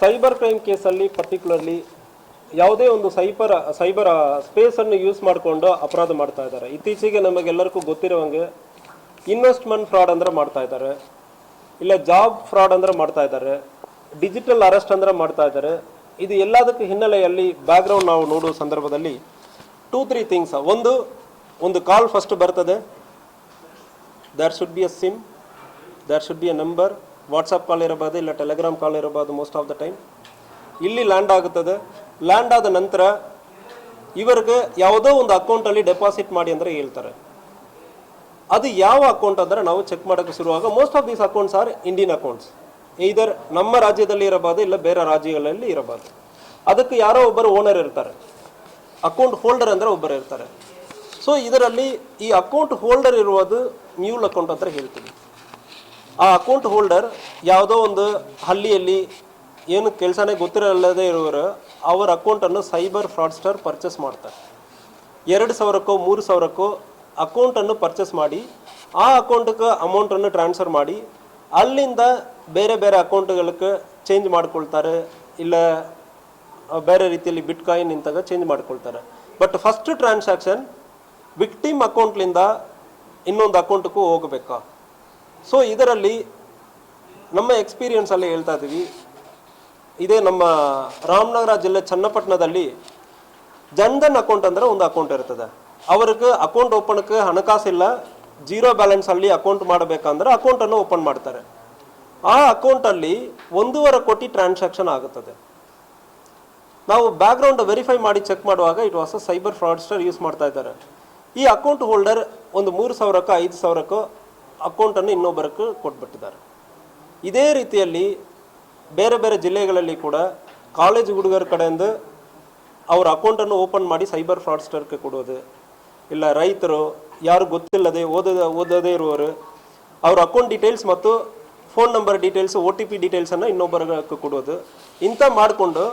Cyber crime ಕೇಸಲ್ಲಿ particularly ಯಾವುದೇ ಒಂದು ಸೈಬರ್ ಸ್ಪೇಸನ್ನು ಯೂಸ್ ಮಾಡಿಕೊಂಡು ಅಪರಾಧ ಮಾಡ್ತಾ ಇದ್ದಾರೆ. ಇತ್ತೀಚೆಗೆ ನಮಗೆಲ್ಲರಿಗೂ ಗೊತ್ತಿರುವಂಗೆ ಇನ್ವೆಸ್ಟ್ಮೆಂಟ್ ಫ್ರಾಡ್ ಅಂದ್ರೆ ಮಾಡ್ತಾ ಇದ್ದಾರೆ, ಇಲ್ಲ ಜಾಬ್ ಫ್ರಾಡ್ ಅಂದ್ರೆ ಮಾಡ್ತಾ ಇದ್ದಾರೆ, ಡಿಜಿಟಲ್ ಅರೆಸ್ಟ್ ಅಂದ್ರೆ ಮಾಡ್ತಾ ಇದ್ದಾರೆ. ಇದು ಎಲ್ಲದಕ್ಕೆ ಹಿನ್ನೆಲೆಯಲ್ಲಿ ಬ್ಯಾಕ್ಗ್ರೌಂಡ್ ನಾವು ನೋಡುವ ಸಂದರ್ಭದಲ್ಲಿ 2-3 ಥಿಂಗ್ಸ್. ಒಂದು ಕಾಲ್ ಫಸ್ಟ್ ಬರ್ತದೆ, there should be a sim, there should be a number, WhatsApp call ಇರಬಹುದು, ಇಲ್ಲ ಟೆಲಿಗ್ರಾಮ್ ಕಾಲ್ ಇರಬಹುದು. ಮೋಸ್ಟ್ ಆಫ್ ದ ಟೈಮ್ ಇಲ್ಲಿ ಲ್ಯಾಂಡ್ ಆಗುತ್ತದೆ. ಲ್ಯಾಂಡ್ ಆದ ನಂತರ ಇವರಿಗೆ ಯಾವುದೋ ಒಂದು ಅಕೌಂಟಲ್ಲಿ ಡೆಪಾಸಿಟ್ ಮಾಡಿ ಅಂದರೆ ಹೇಳ್ತಾರೆ. ಅದು ಯಾವ ಅಕೌಂಟ್ ಅಂದರೆ ನಾವು ಚೆಕ್ ಮಾಡೋಕ್ಕೆ ಶುರುವಾಗ most of these accounts are Indian accounts. ಇದರ್ ನಮ್ಮ ರಾಜ್ಯದಲ್ಲಿ ಇರಬಹುದು, ಇಲ್ಲ ಬೇರೆ ರಾಜ್ಯಗಳಲ್ಲಿ ಇರಬಹುದು. ಅದಕ್ಕೆ ಯಾರೋ ಒಬ್ಬರು ಓನರ್ ಇರ್ತಾರೆ, ಅಕೌಂಟ್ ಹೋಲ್ಡರ್ ಅಂದರೆ ಒಬ್ಬರು ಇರ್ತಾರೆ. ಸೊ ಇದರಲ್ಲಿ ಈ ಅಕೌಂಟ್ ಹೋಲ್ಡರ್ ಇರುವುದು ಮ್ಯೂಲ್ ಅಕೌಂಟ್ ಅಂತ ಹೇಳ್ತೀವಿ. ಆ ಅಕೌಂಟ್ ಹೋಲ್ಡರ್ ಯಾವುದೋ ಒಂದು ಹಳ್ಳಿಯಲ್ಲಿ ಏನು ಕೆಲಸನೇ ಗೊತ್ತಿರಲ್ಲದೆ ಇರುವವರು ಅವರ ಅಕೌಂಟನ್ನು ಸೈಬರ್ ಫ್ರಾಡ್ಸ್ಟರ್ ಪರ್ಚೇಸ್ ಮಾಡ್ತಾರೆ. 2,000ಕ್ಕೋ 3,000ಕ್ಕೋ ಅಕೌಂಟನ್ನು ಪರ್ಚೇಸ್ ಮಾಡಿ ಆ ಅಕೌಂಟ್ಗೆ ಅಮೌಂಟನ್ನು ಟ್ರಾನ್ಸ್ಫರ್ ಮಾಡಿ ಅಲ್ಲಿಂದ ಬೇರೆ ಬೇರೆ ಅಕೌಂಟ್ಗಳಿಗೆ ಚೇಂಜ್ ಮಾಡ್ಕೊಳ್ತಾರೆ, ಇಲ್ಲ ಬೇರೆ ರೀತಿಯಲ್ಲಿ ಬಿಟ್ಕಾಯಿನ್ ಇಂತಾಗ ಚೇಂಜ್ ಮಾಡ್ಕೊಳ್ತಾರೆ. ಬಟ್ ಫಸ್ಟ್ ಟ್ರಾನ್ಸಾಕ್ಷನ್ ವಿಕ್ಟಿಮ್ ಅಕೌಂಟ್ಲಿಂದ ಇನ್ನೊಂದು ಅಕೌಂಟ್ಗೂ ಹೋಗಬೇಕಾ. ಸೊ ಇದರಲ್ಲಿ ನಮ್ಮ ಎಕ್ಸ್ಪೀರಿಯನ್ಸಲ್ಲಿ ಹೇಳ್ತಾ ಇದ್ದೀವಿ. ಇದೇ ನಮ್ಮ ರಾಮನಗರ ಜಿಲ್ಲೆ ಚನ್ನಪಟ್ಟಣದಲ್ಲಿ ಜನ್ಧನ್ ಅಕೌಂಟ್ ಅಂದರೆ ಒಂದು ಅಕೌಂಟ್ ಇರ್ತದೆ. ಅವ್ರಿಗೆ ಅಕೌಂಟ್ ಓಪನ್ಗೆ ಹಣಕಾಸಿಲ್ಲ, 0 ಬ್ಯಾಲೆನ್ಸಲ್ಲಿ ಅಕೌಂಟ್ ಮಾಡಬೇಕಂದ್ರೆ ಅಕೌಂಟನ್ನು ಓಪನ್ ಮಾಡ್ತಾರೆ. ಆ ಅಕೌಂಟಲ್ಲಿ 1.5 ಕೋಟಿ ಟ್ರಾನ್ಸಾಕ್ಷನ್ ಆಗುತ್ತದೆ. ನಾವು ಬ್ಯಾಕ್ಗ್ರೌಂಡ್ ವೆರಿಫೈ ಮಾಡಿ ಚೆಕ್ ಮಾಡುವಾಗ it was a cyber fraudster use ಮಾಡ್ತಾ ಇದ್ದಾರೆ. ಈ ಅಕೌಂಟ್ ಹೋಲ್ಡರ್ ಒಂದು 3,000ಕ್ಕೋ 5,000ಕ್ಕೋ ಅಕೌಂಟನ್ನು ಇನ್ನೊಬ್ಬರಿಗೆ ಕೊಟ್ಬಿಟ್ಟಿದ್ದಾರೆ. ಇದೇ ರೀತಿಯಲ್ಲಿ ಬೇರೆ ಬೇರೆ ಜಿಲ್ಲೆಗಳಲ್ಲಿ ಕೂಡ ಕಾಲೇಜ್ ಹುಡುಗರ ಕಡೆಯಿಂದ ಅವ್ರ ಅಕೌಂಟನ್ನು ಓಪನ್ ಮಾಡಿ ಸೈಬರ್ ಫ್ರಾಡ್ಸ್ಟರ್ಗೆ ಕೊಡೋದು, ಇಲ್ಲ ರೈತರು ಯಾರು ಗೊತ್ತಿಲ್ಲದೆ ಓದದೇ ಇರುವವರು ಅವ್ರ ಅಕೌಂಟ್ ಡೀಟೇಲ್ಸ್ ಮತ್ತು ಫೋನ್ ನಂಬರ್ ಡೀಟೇಲ್ಸ್, OTP ಡೀಟೇಲ್ಸನ್ನು ಇನ್ನೊಬ್ಬರಿಗೆ ಕೊಡೋದು, ಇಂಥ ಮಾಡಿಕೊಂಡು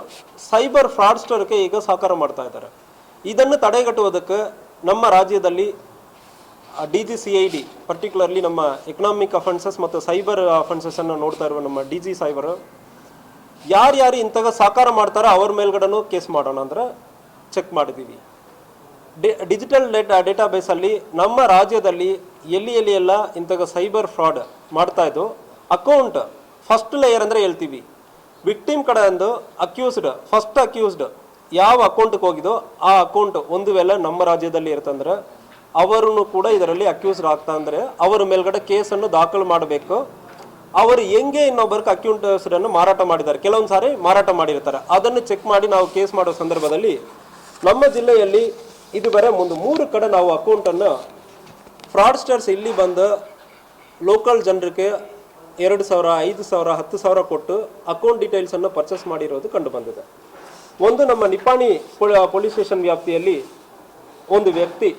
ಸೈಬರ್ ಫ್ರಾಡ್ಸ್ಟರ್ಗೆ ಈಗ ಸಹಕಾರ ಮಾಡ್ತಾ ಇದ್ದಾರೆ. ಇದನ್ನು ತಡೆಗಟ್ಟುವುದಕ್ಕೆ ನಮ್ಮ ರಾಜ್ಯದಲ್ಲಿ DGCID ಪರ್ಟಿಕ್ಯುಲರ್ಲಿ ನಮ್ಮ ಎಕನಾಮಿಕ್ ಅಫೆನ್ಸಸ್ ಮತ್ತು ಸೈಬರ್ ಅಫೆನ್ಸಸ್ಸನ್ನು ನೋಡ್ತಾ ಇರುವ ನಮ್ಮ DG ಸೈಬರ್ ಯಾರ್ಯಾರು ಇಂಥಗ ಸಹಕಾರ ಮಾಡ್ತಾರೋ ಅವ್ರ ಮೇಲ್ಗಡೆನೂ ಕೇಸ್ ಮಾಡೋಣ ಅಂದ್ರೆ ಚೆಕ್ ಮಾಡಿದ್ದೀವಿ. ಡಿಜಿಟಲ್ ಡೇಟಾಬೇಸಲ್ಲಿ ನಮ್ಮ ರಾಜ್ಯದಲ್ಲಿ ಎಲ್ಲಿ ಎಲ್ಲ ಇಂಥಗ ಸೈಬರ್ ಫ್ರಾಡ್ ಮಾಡ್ತಾ ಇದ್ದು ಅಕೌಂಟ್ ಫಸ್ಟ್ ಲೇಯರ್ ಅಂದರೆ ಹೇಳ್ತೀವಿ. ವಿಕ್ಟಿಮ್ ಕಡೆಯಿಂದ ಫಸ್ಟ್ ಅಕ್ಯೂಸ್ಡ್ ಯಾವ ಅಕೌಂಟ್ಗೆ ಹೋಗಿದೋ ಆ ಅಕೌಂಟ್ ಒಂದು ವೇಳೆ ನಮ್ಮ ರಾಜ್ಯದಲ್ಲಿ ಇರ್ತಂದ್ರೆ ಅವರನ್ನು ಕೂಡ ಇದರಲ್ಲಿ ಅಕ್ಯೂಸ್ಡ್ ಆಗ್ತಾ ಅಂದರೆ ಅವರ ಮೇಲ್ಗಡೆ ಕೇಸನ್ನು ದಾಖಲು ಮಾಡಬೇಕು. ಅವರು ಹೆಂಗೆ ಇನ್ನೊಬ್ಬರಿಗೆ ಅಕೌಂಟ್ ಹೆಸರನ್ನು ಮಾರಾಟ ಮಾಡಿದ್ದಾರೆ, ಕೆಲವೊಂದು ಸಾರಿ ಮಾರಾಟ ಮಾಡಿರ್ತಾರೆ, ಅದನ್ನು ಚೆಕ್ ಮಾಡಿ ನಾವು ಕೇಸ್ ಮಾಡೋ ಸಂದರ್ಭದಲ್ಲಿ ನಮ್ಮ ಜಿಲ್ಲೆಯಲ್ಲಿ ಇದು ಬೇರೆ 3 ಕಡೆ ನಾವು ಅಕೌಂಟನ್ನು ಫ್ರಾಡ್ಸ್ಟರ್ಸ್ ಇಲ್ಲಿ ಬಂದು ಲೋಕಲ್ ಜನರಿಗೆ 2,000, 5,000, 10,000 ಕೊಟ್ಟು ಅಕೌಂಟ್ ಡೀಟೇಲ್ಸನ್ನು ಪರ್ಚೇಸ್ ಮಾಡಿರೋದು ಕಂಡು ಬಂದಿದೆ. ಒಂದು ನಮ್ಮ ನಿಪ್ಪಾಣಿ ಪೊಲೀಸ್ ಸ್ಟೇಷನ್ ವ್ಯಾಪ್ತಿಯಲ್ಲಿ ಒಂದು ವ್ಯಕ್ತಿ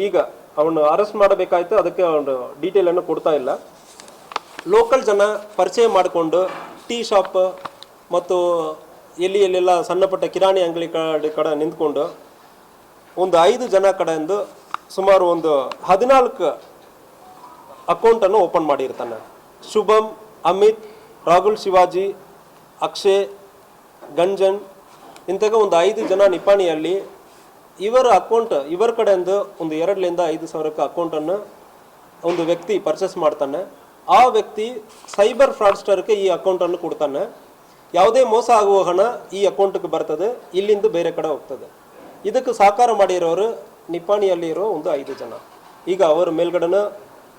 ಈಗ ಅವನು ಅರೆಸ್ಟ್ ಮಾಡಬೇಕಾಯ್ತು, ಅದಕ್ಕೆ ಅವನು ಡೀಟೇಲನ್ನು ಕೊಡ್ತಾ ಇಲ್ಲ. ಲೋಕಲ್ ಜನ ಪರಿಚಯ ಮಾಡಿಕೊಂಡು ಟೀ ಶಾಪ್ ಮತ್ತು ಎಲ್ಲೆಲ್ಲ ಸಣ್ಣ ಪುಟ್ಟ ಕಿರಾಣಿ ಅಂಗಡಿ ಕಡೆ ನಿಂತ್ಕೊಂಡು ಒಂದು 5 ಜನ ಕಡೆಯಿಂದ ಸುಮಾರು ಒಂದು 14 ಅಕೌಂಟನ್ನು ಓಪನ್ ಮಾಡಿರ್ತಾನೆ. ಶುಭಮ್, ಅಮಿತ್, ರಾಹುಲ್, ಶಿವಾಜಿ, ಅಕ್ಷಯ್, ಗಂಜನ್ ಇಂತಾಗ ಒಂದು 5 ಜನ ನಿಪ್ಪಾಣಿಯಲ್ಲಿ ಇವರ ಕಡೆಯಿಂದ ಒಂದು 2,000ರಿಂದ 5,000 ಅಕೌಂಟನ್ನು ಒಂದು ವ್ಯಕ್ತಿ ಪರ್ಚೇಸ್ ಮಾಡ್ತಾನೆ. ಆ ವ್ಯಕ್ತಿ ಸೈಬರ್ ಫ್ರಾಡ್ಸ್ಟರ್ಗೆ ಈ ಅಕೌಂಟನ್ನು ಕೊಡ್ತಾನೆ. ಯಾವುದೇ ಮೋಸ ಆಗುವ ಹಣ ಈ ಅಕೌಂಟ್ಗೆ ಬರ್ತದೆ, ಇಲ್ಲಿಂದ ಬೇರೆ ಕಡೆ ಹೋಗ್ತದೆ. ಇದಕ್ಕೆ ಸಹಕಾರ ಮಾಡಿರೋರು ನಿಪ್ಪಾಣಿಯಲ್ಲಿರೋ ಒಂದು 5 ಜನ. ಈಗ ಅವರ ಮೇಲ್ಗಡೆನ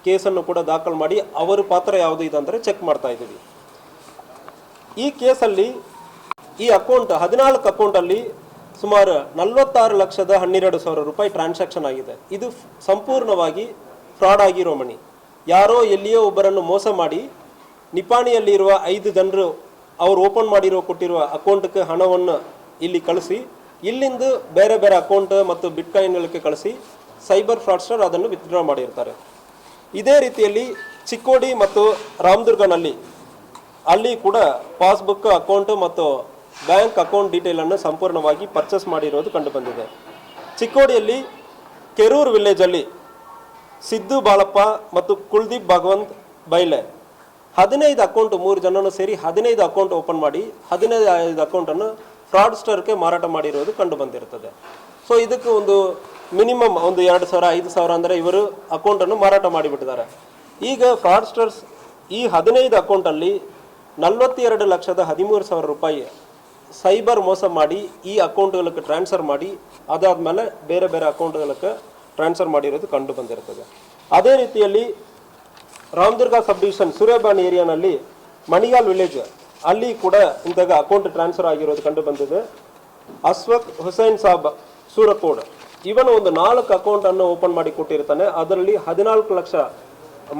ಕೇಸನ್ನು ಕೂಡ ದಾಖಲು ಮಾಡಿ ಅವರ ಪಾತ್ರ ಯಾವುದು ಇದೆ ಅಂದರೆ ಚೆಕ್ ಮಾಡ್ತಾ ಇದ್ದೀವಿ. ಈ ಕೇಸಲ್ಲಿ ಈ ಅಕೌಂಟ್ 14 ಅಕೌಂಟಲ್ಲಿ ಸುಮಾರು 46,12,000 ರೂಪಾಯಿ ಟ್ರಾನ್ಸಾಕ್ಷನ್ ಆಗಿದೆ. ಇದು ಸಂಪೂರ್ಣವಾಗಿ ಫ್ರಾಡ್ ಆಗಿರೋ ಮನಿ. ಯಾರೋ ಎಲ್ಲಿಯೋ ಒಬ್ಬರನ್ನು ಮೋಸ ಮಾಡಿ ನಿಪ್ಪಾಣಿಯಲ್ಲಿರುವ 5 ಜನರು ಅವರು ಓಪನ್ ಕೊಟ್ಟಿರುವ ಅಕೌಂಟ್ಗೆ ಹಣವನ್ನು ಇಲ್ಲಿ ಕಳಿಸಿ ಇಲ್ಲಿಂದ ಬೇರೆ ಬೇರೆ ಅಕೌಂಟ್ ಮತ್ತು ಬಿಟ್ಕಾಯಿನ್ಗಳಿಗೆ ಕಳಿಸಿ ಸೈಬರ್ ಫ್ರಾಡ್ಸ್ಟರ್ ಅದನ್ನು ವಿತ್ಡ್ರಾ ಮಾಡಿರ್ತಾರೆ. ಇದೇ ರೀತಿಯಲ್ಲಿ ಚಿಕ್ಕೋಡಿ ಮತ್ತು ರಾಮದುರ್ಗನಲ್ಲಿ ಅಲ್ಲಿ ಕೂಡ ಪಾಸ್ಬುಕ್ ಅಕೌಂಟ್ ಮತ್ತು ಬ್ಯಾಂಕ್ ಅಕೌಂಟ್ ಡೀಟೇಲನ್ನು ಸಂಪೂರ್ಣವಾಗಿ ಪರ್ಚೇಸ್ ಮಾಡಿರೋದು ಕಂಡುಬಂದಿದೆ. ಚಿಕ್ಕೋಡಿಯಲ್ಲಿ ಕೆರೂರು ವಿಲೇಜಲ್ಲಿ ಸಿದ್ದು ಬಾಳಪ್ಪ ಮತ್ತು ಕುಲ್ದೀಪ್ ಭಗವಂತ್ ಬೈಲೆ 15 ಅಕೌಂಟ್ 3 ಜನನು ಸೇರಿ 15 ಅಕೌಂಟ್ ಓಪನ್ ಮಾಡಿ 15 ಅಕೌಂಟನ್ನು ಫ್ರಾಡ್ಸ್ಟರ್ಗೆ ಮಾರಾಟ ಮಾಡಿರೋದು ಕಂಡು ಬಂದಿರ್ತದೆ. ಸೊ ಇದಕ್ಕೆ ಒಂದು ಮಿನಿಮಮ್ ಒಂದು 2,000 5,000 ಅಂದರೆ ಇವರು ಅಕೌಂಟನ್ನು ಮಾರಾಟ ಮಾಡಿಬಿಟ್ಟಿದ್ದಾರೆ. ಈಗ ಫ್ರಾಡ್ಸ್ಟರ್ಸ್ ಈ 15 ಅಕೌಂಟಲ್ಲಿ 42,13,000 ರೂಪಾಯಿ ಸೈಬರ್ ಮೋಸ ಮಾಡಿ ಈ ಅಕೌಂಟ್ಗಳಿಗೆ ಟ್ರಾನ್ಸ್ಫರ್ ಮಾಡಿ ಅದಾದಮೇಲೆ ಬೇರೆ ಬೇರೆ ಅಕೌಂಟ್ಗಳಿಗೆ ಟ್ರಾನ್ಸ್ಫರ್ ಮಾಡಿರೋದು ಕಂಡು ಬಂದಿರ್ತದೆ. ಅದೇ ರೀತಿಯಲ್ಲಿ ರಾಮದುರ್ಗ ಸಬ್ ಡಿವಿಷನ್ ಸೂರ್ಯಬಾಣಿ ಏರಿಯಾನಲ್ಲಿ ಮಣಿಗಾಲ್ ವಿಲೇಜ್ ಅಲ್ಲಿ ಕೂಡ ಇಂತಹ ಅಕೌಂಟ್ ಟ್ರಾನ್ಸ್ಫರ್ ಆಗಿರೋದು ಕಂಡು ಬಂದಿದೆ. ಅಶ್ವಕ್ ಹುಸೈನ್ ಸಾಬ್ ಸೂರಕೋಡ್ ಇವನು ಒಂದು 4 ಅಕೌಂಟನ್ನು ಓಪನ್ ಮಾಡಿ ಕೊಟ್ಟಿರ್ತಾನೆ. ಅದರಲ್ಲಿ 14 ಲಕ್ಷ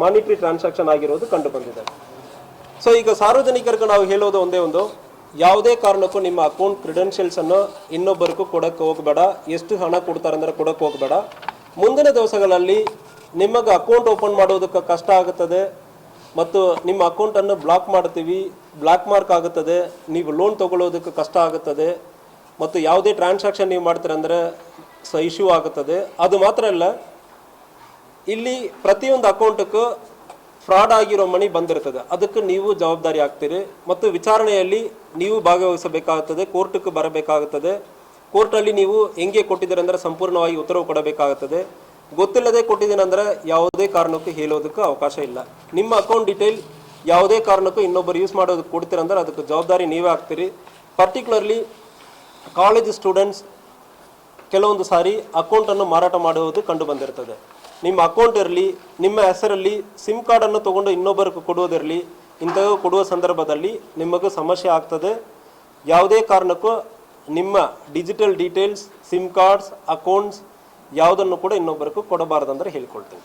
ಮಾನಿಟರಿ ಟ್ರಾನ್ಸಾಕ್ಷನ್ ಆಗಿರೋದು ಕಂಡು ಬಂದಿದೆ. ಸೊ ಈಗ ಸಾರ್ವಜನಿಕರಿಗೆ ನಾವು ಹೇಳೋದು ಒಂದೇ ಒಂದು, ಯಾವುದೇ ಕಾರಣಕ್ಕೂ ನಿಮ್ಮ ಅಕೌಂಟ್ ಕ್ರಿಡೆನ್ಷಿಯಲ್ಸನ್ನು ಇನ್ನೊಬ್ಬರಿಗೂ ಕೊಡೋಕ್ಕೆ ಹೋಗಬೇಡ. ಎಷ್ಟು ಹಣ ಕೊಡ್ತಾರೆ ಅಂದರೆ ಕೊಡೋಕ್ಕೆ ಹೋಗಬೇಡ. ಮುಂದಿನ ದಿವಸಗಳಲ್ಲಿ ನಿಮಗೆ ಅಕೌಂಟ್ ಓಪನ್ ಮಾಡೋದಕ್ಕೆ ಕಷ್ಟ ಆಗುತ್ತದೆ ಮತ್ತು ನಿಮ್ಮ ಅಕೌಂಟನ್ನು ಬ್ಲಾಕ್ ಮಾಡ್ತೀವಿ, ಬ್ಲಾಕ್ ಮಾರ್ಕ್ ಆಗುತ್ತದೆ, ನೀವು ಲೋನ್ ತೊಗೊಳ್ಳೋದಕ್ಕೆ ಕಷ್ಟ ಆಗುತ್ತದೆ ಮತ್ತು ಯಾವುದೇ ಟ್ರಾನ್ಸಾಕ್ಷನ್ ನೀವು ಮಾಡ್ತೀರ ಅಂದರೆ ಇಶ್ಯೂ ಆಗುತ್ತದೆ. ಅದು ಮಾತ್ರ ಅಲ್ಲ, ಇಲ್ಲಿ ಪ್ರತಿಯೊಂದು ಅಕೌಂಟಕ್ಕೂ ಫ್ರಾಡ್ ಆಗಿರೋ ಮನಿ ಬಂದಿರ್ತದೆ, ಅದಕ್ಕೆ ನೀವು ಜವಾಬ್ದಾರಿ ಆಗ್ತೀರಿ ಮತ್ತು ವಿಚಾರಣೆಯಲ್ಲಿ ನೀವು ಭಾಗವಹಿಸಬೇಕಾಗುತ್ತದೆ, ಕೋರ್ಟ್ಗೆ ಬರಬೇಕಾಗುತ್ತದೆ. ಕೋರ್ಟಲ್ಲಿ ನೀವು ಹೆಂಗೆ ಕೊಟ್ಟಿದ್ದೀರಿ ಅಂದರೆ ಸಂಪೂರ್ಣವಾಗಿ ಉತ್ತರವು ಕೊಡಬೇಕಾಗುತ್ತದೆ. ಗೊತ್ತಿಲ್ಲದೆ ಕೊಟ್ಟಿದ್ದೀನಿ ಅಂದರೆ ಯಾವುದೇ ಕಾರಣಕ್ಕೂ ಹೇಳೋದಕ್ಕೆ ಅವಕಾಶ ಇಲ್ಲ. ನಿಮ್ಮ ಅಕೌಂಟ್ ಡೀಟೇಲ್ ಯಾವುದೇ ಕಾರಣಕ್ಕೂ ಇನ್ನೊಬ್ಬರು ಯೂಸ್ ಮಾಡೋದಕ್ಕೆ ಕೊಡ್ತೀರಂದ್ರೆ ಅದಕ್ಕೆ ಜವಾಬ್ದಾರಿ ನೀವೇ ಆಗ್ತೀರಿ. ಪರ್ಟಿಕ್ಯುಲರ್ಲಿ ಕಾಲೇಜ್ ಸ್ಟೂಡೆಂಟ್ಸ್ ಕೆಲವೊಂದು ಸಾರಿ ಅಕೌಂಟನ್ನು ಮಾರಾಟ ಮಾಡುವುದು ಕಂಡು ಬಂದಿರ್ತದೆ. ನಿಮ್ಮ ಅಕೌಂಟ್ ಇರಲಿ, ನಿಮ್ಮ ಹೆಸರಲ್ಲಿ ಸಿಮ್ ಕಾರ್ಡನ್ನು ತೊಗೊಂಡು ಇನ್ನೊಬ್ಬರಿಗೆ ಕೊಡುವುದಿರಲಿ, ಇಂಥವು ಕೊಡುವ ಸಂದರ್ಭದಲ್ಲಿ ನಿಮಗೂ ಸಮಸ್ಯೆ ಆಗ್ತದೆ. ಯಾವುದೇ ಕಾರಣಕ್ಕೂ ನಿಮ್ಮ digital details, sim cards, accounts ಯಾವುದನ್ನು ಕೂಡ ಇನ್ನೊಬ್ಬರಿಗೂ ಕೊಡಬಾರ್ದಂದ್ರೆ ಹೇಳ್ಕೊಳ್ತೀನಿ.